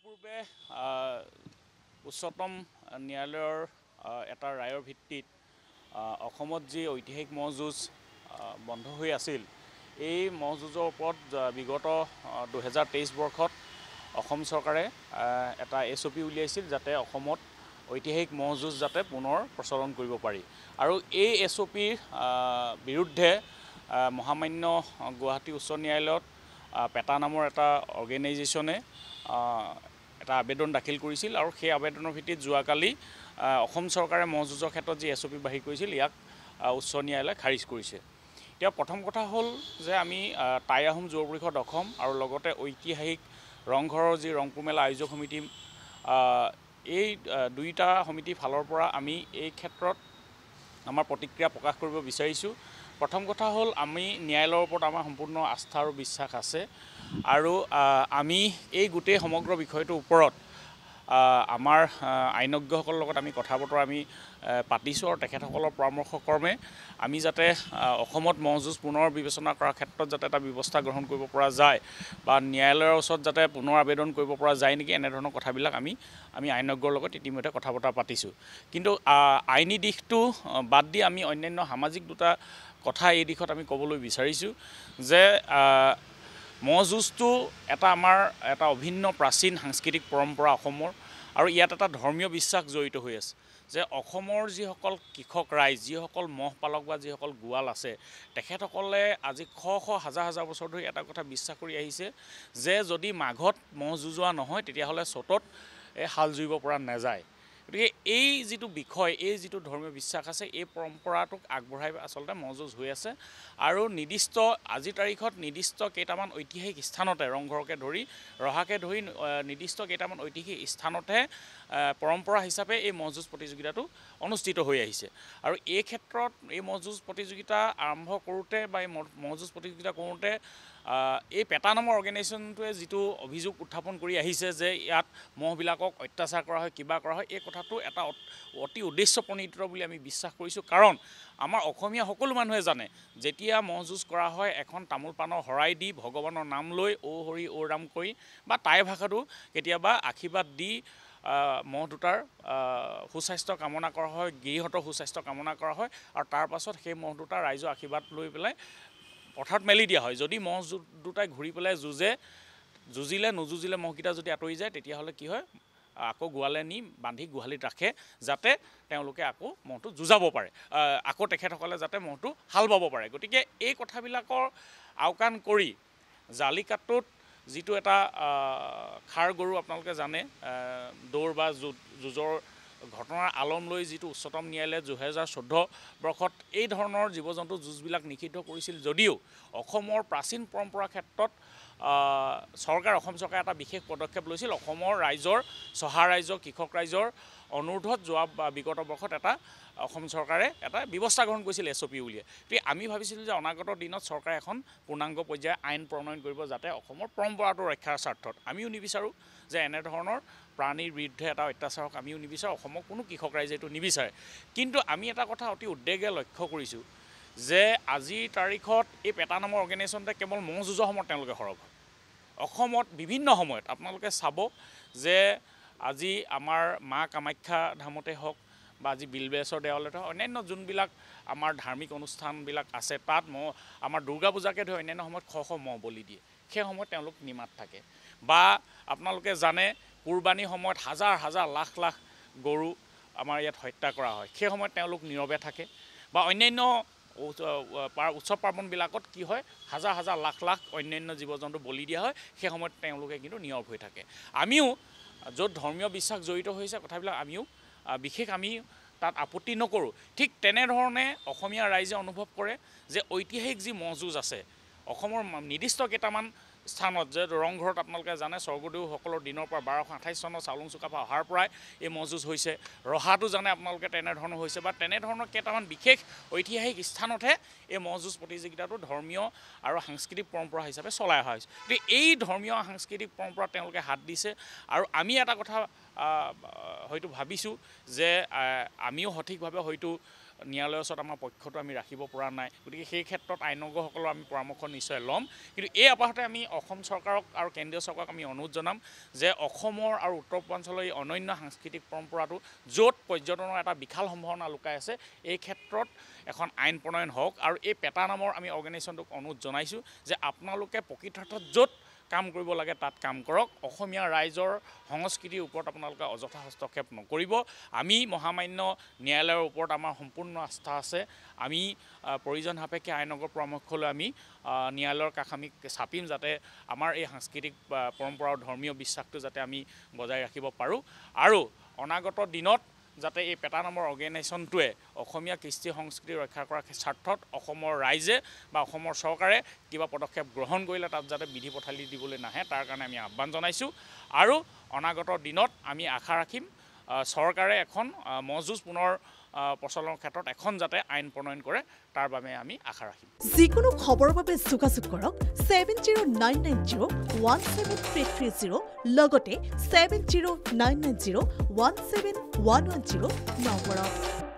ইতিপূৰ্বে উচ্চতম ন্যায়ালয়ৰ এটা ৰায়ৰ ভিত্তিত অসমত যি ঐতিহাসিক ম'হ যুঁজ বন্ধ হৈ আছিল, এই ম'হ যুঁজৰ ওপৰত বিগত 2023 বৰ্ষত অসম চৰকাৰে এটা SOP উলিয়াইছিল যাতে অসমত ঐতিহাসিক ম'হ যুঁজ যাতে পুনৰ প্ৰচলন কৰিব পাৰি। আৰু এই SOPৰ বিৰুদ্ধে মহামান্য গুৱাহাটী উচ্চ ন্যায়ালয়ত পেটা নামৰ এটা অৰ্গেনাইজেশ্যনে এটা আবেদন দাখিল কৰিছিল আৰু সেই আবেদনৰ ভিত্তিত যোৱাকালি অসম চৰকাৰে ম'হ যুঁজৰ ক্ষেত্ৰত যি SOP বাহিৰ কৰিছিল ইয়াক উচ্চ ন্যায়ালয়ে খাৰিজ কৰিছে। এতিয়া প্ৰথম কথা হ'ল যে আমি টাই আহোম যুৱ পৰিষদ অসম আৰু লগতে ঐতিহাসিক ৰংঘৰৰ যি ৰংপুৰ মেলা আয়োজক সমিতি, এই দুইটা সমিতিৰ ফালৰ পৰা আমি এই ক্ষেত্ৰত আমাৰ প্ৰতিক্ৰিয়া প্ৰকাশ কৰিব বিচাৰিছোঁ। প্ৰথম কথা হ'ল আমি ন্যায়ালয়ৰ ওপৰত আমাৰ সম্পূৰ্ণ আস্থা আৰু বিশ্বাস আছে আৰু আমি এই গোটেই সমগ্ৰ বিষয়টোৰ ওপৰত আমাৰ আইনজ্ঞসকলৰ লগত আমি কথা বতৰা পাতিছোঁ আৰু তেখেতসকলৰ পৰামৰ্শ ক্ৰমে আমি যাতে অসমত ম'হ যুঁজ পুনৰ বিবেচনা কৰাৰ ক্ষেত্ৰত যাতে এটা ব্যৱস্থা গ্ৰহণ কৰিব পৰা যায় বা ন্যায়ালয়ৰ ওচৰত যাতে পুনৰ আবেদন কৰিব পৰা যায় নেকি, এনেধৰণৰ কথাবিলাক আমি আইনজ্ঞৰ লগত ইতিমধ্যে কথা বতৰা পাতিছোঁ। কিন্তু আইনী দিশটো বাদ দি আমি অন্যান্য সামাজিক দুটা কথা এই দিশত আমি ক'বলৈ বিচাৰিছোঁ যে ম'হ যুঁজটো আমাৰ এটা অভিন্ন প্ৰাচীন সাংস্কৃতিক পৰম্পৰা অসমৰ, আৰু ইয়াত এটা ধৰ্মীয় বিশ্বাস জড়িত হৈ আছে যে অসমৰ যিসকল কৃষক ৰাইজ, যিসকল ম'হ পালক বা যিসকল গোৱাল আছে, তেখেতসকলে আজি হাজাৰ হাজাৰ বছৰ ধৰি এটা কথা বিশ্বাস কৰি আহিছে যে যদি মাঘত ম'হ যুঁজোৱা নহয় তেতিয়াহ'লে চ'তত হাল জুৰিব পৰা নাযায়। গতিকে এই যিটো বিষয়, এই যিটো ধৰ্মীয় বিশ্বাস আছে, এই পৰম্পৰাটোক আগবঢ়াই আচলতে ম'হ যুঁজ হৈ আছে। আৰু নিৰ্দিষ্ট আজিৰ তাৰিখত নিৰ্দিষ্ট কেইটামান ঐতিহাসিক স্থানতে, ৰংঘৰকে ধৰি ৰহাকে ধৰি নিৰ্দিষ্ট কেইটামান ঐতিহাসিক স্থানতহে পৰম্পৰা হিচাপে এই ম'হ যুঁজ প্ৰতিযোগিতাটো অনুষ্ঠিত হৈ আহিছে। আৰু এই ক্ষেত্ৰত এই ম'হ যুঁজ প্ৰতিযোগিতা আৰম্ভ কৰোঁতে বা এই ম'হ যুঁজ প্ৰতিযোগিতা কৰোঁতে এই পেটা নামৰ অৰ্গেনাইজেশ্যনটোৱে যিটো অভিযোগ উত্থাপন কৰি আহিছে যে ইয়াত ম'হবিলাকক অত্যাচাৰ কৰা হয়, কিবা কৰা হয়, এই কথাটো এটা অতি উদ্দেশ্যপ্ৰণোদিত বুলি আমি বিশ্বাস কৰিছোঁ। কাৰণ আমাৰ অসমীয়া সকলো মানুহে জানে যেতিয়া ম'হ যুঁজ কৰা হয় এখন তামোল পাণৰ শৰাই দি ভগৱানৰ নাম লৈ ঔ হৰি ঔ ৰাম কৰি বা টাই ভাষাটো কেতিয়াবা আশীৰ্বাদ দি ম'হ দুটাৰ সুস্বাস্থ্য কামনা কৰা হয়, গিৰিহঁতৰ সুস্বাস্থ্য কামনা কৰা হয় আৰু তাৰ পাছত সেই ম'হ দুটা ৰাইজৰ আশীৰ্বাদ লৈ পেলাই পথাৰত মেলি দিয়া হয়। যদি ম'হ দুটাই ঘূৰি পেলাই যুঁজিলে নুযুঁজিলে ম'হকেইটা যদি আঁতৰি যায় তেতিয়াহ'লে কি হয়, আকৌ গোৱালে নি বান্ধি গোহালিত ৰাখে যাতে তেওঁলোকে আকৌ ম'হটো যুঁজাব পাৰে, আকৌ তেখেতসকলে যাতে ম'হটো হাল বাব পাৰে। গতিকে এই কথাবিলাকৰ আওকাণ কৰি জালিকাট্টুত যিটো এটা ষাঁড় গৰু আপোনালোকে জানে দৌৰ বা যুঁজৰ ঘটনাৰ আলম লৈ যিটো উচ্চতম ন্যায়ালয়ে 2014 বৰ্ষত এই ধৰণৰ জীৱ জন্তু যুঁজবিলাক নিষিদ্ধ কৰিছিল যদিও অসমৰ প্ৰাচীন পৰম্পৰাৰ ক্ষেত্ৰত অসম চৰকাৰে এটা বিশেষ পদক্ষেপ লৈছিল। অসমৰ ৰাইজৰ, চহা ৰাইজৰ, কৃষক ৰাইজৰ অনুৰোধত বিগত বৰ্ষত অসম চৰকাৰে এটা ব্যৱস্থা গ্ৰহণ কৰিছিল SOP উলিয়াই। গতিকে আমি ভাবিছিলোঁ যে অনাগত দিনত চৰকাৰে এখন পূৰ্ণাংগ পৰ্যায়ৰ আইন প্ৰণয়ন কৰিব যাতে অসমৰ পৰম্পৰাটো ৰক্ষাৰ স্বাৰ্থত। আমিও নিবিচাৰোঁ যে এনেধৰণৰ প্ৰাণীৰ বিৰুদ্ধে এটা অত্যাচাৰ হওক, আমিও নিবিচাৰোঁ, অসমৰ কোনো কৃষক ৰাইজে এইটো নিবিচাৰে। কিন্তু আমি এটা কথা অতি উদ্বেগেৰে লক্ষ্য কৰিছোঁ যে আজিৰ তাৰিখত এই পেটা নামৰ অৰ্গেনাইজেশ্যনতে কেৱল ম'হ যুঁজৰ সময়ত তেওঁলোকে সৰব হয়। অসমত বিভিন্ন সময়ত আপোনালোকে চাব যে আজি আমাৰ মা কামাখ্যা ধামতে হওক বা আজি বিলবেশ্বৰ দেৱালয়তে হওক, অন্যান্য যোনবিলাক আমাৰ ধাৰ্মিক অনুষ্ঠানবিলাক আছে তাত আমাৰ দুৰ্গা পূজাকে ধৰি অন্যান্য সময়ত ম'হ বলি দিয়ে, সেই সময়ত তেওঁলোক নিমাত থাকে। বা আপোনালোকে জানে কুৰবানীৰ সময়ত হাজাৰ হাজাৰ লাখ লাখ গৰু আমাৰ ইয়াত হত্যা কৰা হয়, সেই সময়ত তেওঁলোক নীৰৱে থাকে। বা অন্যান্য উৎসৱ পাৰ্বণবিলাকত কি হয়, হাজাৰ হাজাৰ লাখ লাখ অন্যান্য জীৱ জন্তু বলি দিয়া হয়, সেই সময়ত তেওঁলোকে কিন্তু নীৰৱ হৈ থাকে। আমিও য'ত ধৰ্মীয় বিশ্বাস জড়িত হৈছে কথাবিলাক আমিও বিশেষ তাত আপত্তি নকৰোঁ। ঠিক তেনেধৰণে অসমীয়া ৰাইজে অনুভৱ কৰে যে ঐতিহাসিক যি ম'হ যুঁজ আছে অসমৰ নিৰ্দিষ্ট কেইটামান স্থানত, যে ৰংঘৰত আপোনালোকে জানে স্বৰ্গদেউসকলৰ দিনৰ পৰা 1228 চনৰ চাউলুং চুকাফা অহাৰ পৰাই এই ম'হ যুঁজ হৈছে। ৰহাটো জানে আপোনালোকে তেনেধৰণৰ হৈছে বা তেনেধৰণৰ কেইটামান বিশেষ ঐতিহাসিক স্থানতহে এই ম'হ যুঁজ প্ৰতিযোগিতাটো ধৰ্মীয় আৰু সাংস্কৃতিক পৰম্পৰা হিচাপে চলাই অহা হৈছে। গতিকে এই ধৰ্মীয় সাংস্কৃতিক পৰম্পৰা তেওঁলোকে হাত দিছে আৰু আমি এটা কথা হয়তো ভাবিছোঁ যে আমিও সঠিকভাৱে হয়তো ন্যায়ালয়ৰ ওচৰত আমাৰ পক্ষটো আমি ৰাখিব পৰা নাই গতিকে সেই ক্ষেত্ৰত আইনজ্ঞসকলৰ আমি পৰামৰ্শ নিশ্চয় ল'ম কিন্তু এই আপাহতে আমি অসম চৰকাৰক আৰু কেন্দ্ৰীয় চৰকাৰক আমি অনুৰোধ জনাম যে অসমৰ আৰু উত্তৰ পূৰ্বাঞ্চলৰ এই অনন্য সাংস্কৃতিক পৰম্পৰাটো য'ত পৰ্যটনৰ এটা বিশাল সম্ভাৱনা লুকাই আছে এই ক্ষেত্ৰত এখন আইন প্ৰণয়ন হওক আৰু এই পেটা নামৰ আমি অৰ্গেনাইজেশ্যনটোক অনুৰোধ জনাইছোঁ যে আপোনালোকে প্ৰকৃতাৰ্থত য'ত কাম কৰিব লাগে তাত কাম কৰক অসমীয়া ৰাইজৰ সংস্কৃতিৰ ওপৰত আপোনালোকে অযথা হস্তক্ষেপ নকৰিব আমি মহামান্য ন্যায়ালয়ৰ ওপৰত আমাৰ সম্পূৰ্ণ আস্থা আছে আমি প্ৰয়োজন সাপেক্ষে আইনজ্ঞৰ পৰামৰ্শ লৈ আমি ন্যায়ালয়ৰ কাষ আমি চাপিম যাতে আমাৰ এই সাংস্কৃতিক পৰম্পৰা আৰু ধৰ্মীয় বিশ্বাসটো যাতে আমি বজাই ৰাখিব পাৰোঁ আৰু অনাগত দিনত যাতে এই পেটা নামৰ অৰ্গেনাইজেশ্যনটোৱে অসমীয়া কৃষ্টি সংস্কৃতি ৰক্ষা কৰাৰ স্বাৰ্থত অসমৰ ৰাইজে বা অসমৰ চৰকাৰে কিবা পদক্ষেপ গ্ৰহণ কৰিলে তাত যাতে বিধি পথালি দিবলৈ নাহে তাৰ কাৰণে আমি আহ্বান জনাইছোঁ আৰু অনাগত দিনত আমি আশা ৰাখিম চৰকাৰে এখন ম'হ যুঁজ পুনৰ প্ৰচলনৰ ক্ষেত্ৰত এখন যাতে আইন প্ৰণয়ন কৰে তাৰ বাবে আমি আশা ৰাখিম যিকোনো খবৰৰ বাবে যোগাযোগ কৰক 7099017330 লগতে 7099017110 নম্বৰত